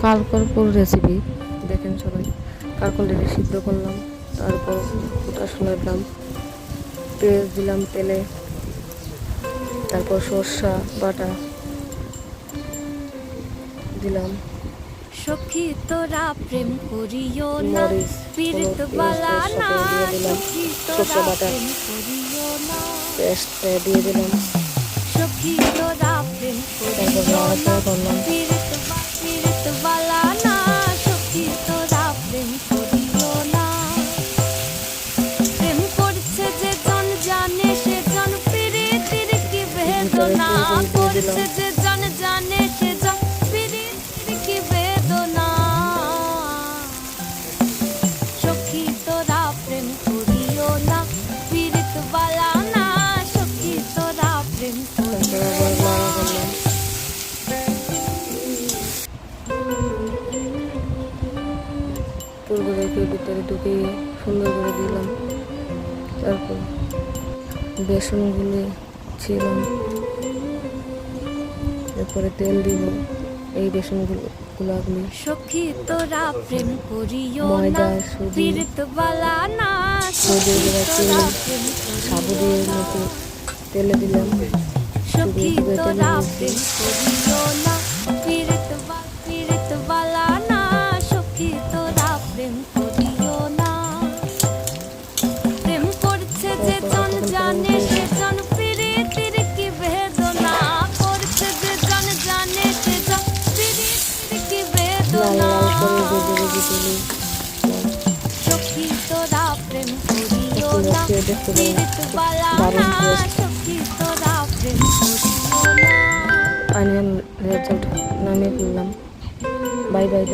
কালকর recipe দেখেন সবাই। কালকলটা সিদ্ধ করলাম, তারপর রসুনের দাম, পেঁয়াজ দিলাম তেলে, তারপর সরষা বাটা দিলাম, সখী তোরা প্রেম করিও না, মরিচ পীড়িত বালা না, সখী তোরা প্রেম করিও না, পেস্ট দিয়ে দিলাম, সখী তোরা প্রেম তারপর করিও না, নাড়াচাড়া করলাম। পীড়িত বালা না, সখী তোরা প্রেম করিও না। প্রেম করছে যে জন জানে সে জন, পীড়িতের কি বেদনা করছে যে জন জানে সে জন, পীড়িতের কি বেদনা। সখী তোরা প্রেম করিও না, পীড়িত বালা না, সখী তোরা প্রেম করিও না। পুরো রেখে ভিতরে ঢুকিয়ে সুন্দর করে দিলাম, তারপর বেসনগুলো ছিলাম, এরপরে তেল দিব। এই বেসনগুলো সখী তোরা প্রেম করিও না, ময়দা, সুজি, পীড়িত বালা না, সুজি সখী দিয়ে তোরা চিনি, প্রেম সাবু করিও দিয়ে না। মতো তেলে দিলাম। সখী তোরা প্রেম করিও না, পীড়িত বালা না, সখী তোরা প্রেম করিও না। প্রেম করছে যে জন জানে সে জন, পীড়িতের কি বেদনা করছে যে জন জানে সে জন, পীড়িতের কি বেদনা। সখী তোরা প্রেম করিও না, পীড়িত বালা না, সখী তোরা প্রেম করিও না। ফাইনাল রেজাল্ট নামিয়ে ফেললাম। Bye bye.